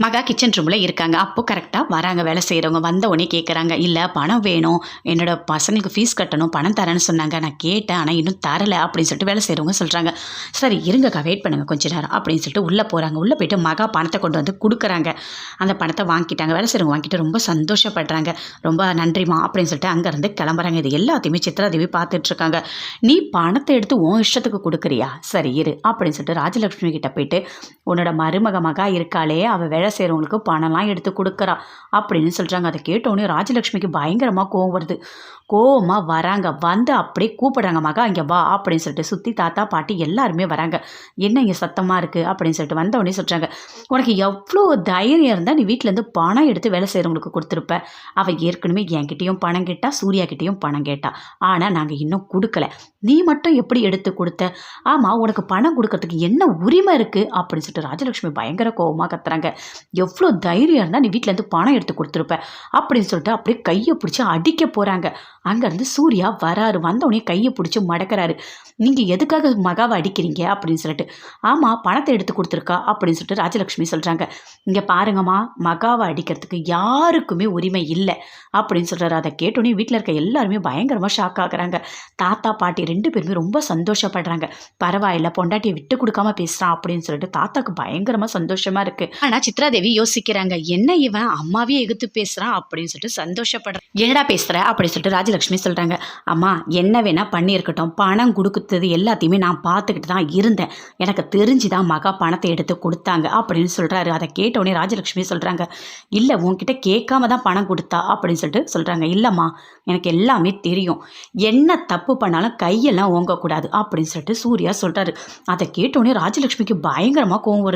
மகா கிச்சன் ரூமில் இருக்காங்க. அப்போ கரெக்டாக வராங்க வேலை செய்கிறவங்க. வந்த உடனே கேட்குறாங்க, இல்லை பணம் வேணும், என்னோட பசங்களுக்கு ஃபீஸ் கட்டணும், பணம் தரேன்னு சொன்னாங்க, நான் கேட்டேன் ஆனால் இன்னும் தரலை அப்படின்னு சொல்லிட்டு வேலை செய்கிறவங்க சொல்கிறாங்க. சரி இருங்கக்கா, வெயிட் பண்ணுங்கள் கொஞ்ச நேரம் அப்படின்னு சொல்லிட்டு உள்ளே போகிறாங்க. உள்ளே போயிட்டு மகா பணத்தை கொண்டு வந்து கொடுக்குறாங்க. அந்த பணத்தை வாங்கிட்டாங்க. வேலை செய்கிறவங்க வாங்கிட்டு ரொம்ப சந்தோஷப்படுறாங்க. ரொம்ப நன்றிமா அப்படின்னு சொல்லிட்டு அங்கேருந்து கிளம்புறாங்க. இது எல்லாத்தையுமே சித்ராதேவி பார்த்துட்ருக்காங்க. நீ பணத்தை எடுத்து உன் இஷ்டத்துக்கு கொடுக்குறியா, சரி இரு அப்படின்னு சொல்லிட்டு ராஜலட்சுமி கிட்ட போயிட்டு, உன்னோட மருமக மகா இருக்காளே, அவள் வேலை செய்கிறவங்களுக்கு பணம்லாம் எடுத்து கொடுக்குறா அப்படின்னு சொல்கிறாங்க. அதை கேட்டோடனே ராஜலட்சுமிக்கு பயங்கரமாக கோவம் வருது. கோவமாக வராங்க. வந்து அப்படியே கூப்பிடுறாங்க, மகா இங்கே வா அப்படின்னு சொல்லிட்டு. சுற்றி தாத்தா பாட்டி எல்லாருமே வராங்க. என்ன இங்கே சத்தமாக இருக்குது அப்படின்னு சொல்லிட்டு வந்தவொடனே சொல்கிறாங்க, உனக்கு எவ்வளோ தைரியம் இருந்தால் நீ வீட்டிலேருந்து பணம் எடுத்து வேலை செய்கிறவங்களுக்கு கொடுத்துருப்ப. அவள் ஏற்கனவே என்கிட்டையும் பணம் கேட்டா, சூர்யா கிட்டேயும் பணம் கேட்டா, ஆனால் நாங்கள் இன்னும் கொடுக்கல. நீ மட்டும் எப்படி எடுத்து கொடுத்த? ஆமாம், உனக்கு பணம் கொடுக்கறதுக்கு என்ன உரிமை இருக்குது அப்படின்னு சொல்லிட்டு ராஜலட்சுமி பயங்கர கோவமாக கத்துறாங்க. எவ்வளோ தைரியம் இருந்தால் நீ வீட்டிலேருந்து பணம் எடுத்து கொடுத்துருப்ப அப்படின்னு சொல்லிட்டு அப்படியே கையை பிடிச்சி அடிக்க போகிறாங்க. அங்கேருந்து சூர்யா வராரு. வந்தவொடனே கையை பிடிச்சி மடக்கிறாரு. நீங்கள் எதுக்காக மகாவை அடிக்கிறீங்க அப்படின்னு சொல்லிட்டு. ஆமாம், பணத்தை எடுத்து கொடுத்துருக்கா அப்படின்னு சொல்லிட்டு ராஜலட்சுமி சொல்கிறாங்க. இங்கே பாருங்கம்மா, மகாவை அடிக்கிறதுக்கு யாருக்குமே உரிமை இல்லை அப்படின்னு சொல்கிறாரு. அதை கேட்டோன்னே வீட்டில் இருக்க எல்லாருமே பயங்கரமாக ஷாக் ஆகுறாங்க. தாத்தா பாட்டி 2 பேருமே ரொம்ப சந்தோஷப்படுறாங்க. பரவாயில்ல, பொண்டாட்டியை விட்டு கொடுக்காம பேசுகிறான் அப்படின்னு சொல்லிட்டு தாத்தாக்கு பயங்கரமாக சந்தோஷமாக இருக்குது. ஆனால் சித்ராதேவி யோசிக்கிறாங்க, என்ன இவன் அம்மாவே எகுத்து பேசுகிறான் அப்படின்னு சொல்லிட்டு சந்தோஷப்படுறான். என்னடா பேசுகிற அப்படின்னு சொல்லிட்டு ராஜலட்சுமி சொல்கிறாங்க. அம்மா என்ன வேணால் பண்ணியிருக்கட்டும், பணம் கொடுக்குறது எல்லாத்தையுமே நான் பார்த்துக்கிட்டு தான் இருந்தேன். எனக்கு தெரிஞ்சு தான் மகா பணத்தை எடுத்து கொடுத்தாங்க அப்படின்னு சொல்கிறாரு. அதை கேட்டவுடனே ராஜலட்சுமி சொல்கிறாங்க, இல்லை உன்கிட்ட கேட்காம தான் பணம் கொடுத்தா அப்படின்னு சொல்லிட்டு சொல்கிறாங்க. இல்லைம்மா, எனக்கு எல்லாமே தெரியும், என்ன தப்பு பண்ணாலும் கையெல்லாம் ஓங்கக்கூடாது அப்படின்னு சொல்லிட்டு சூர்யா சொல்கிறாரு. அதை கேட்டவுடனே ராஜலட்சுமிக்கு பயங்கரமாக கோவம் வருது.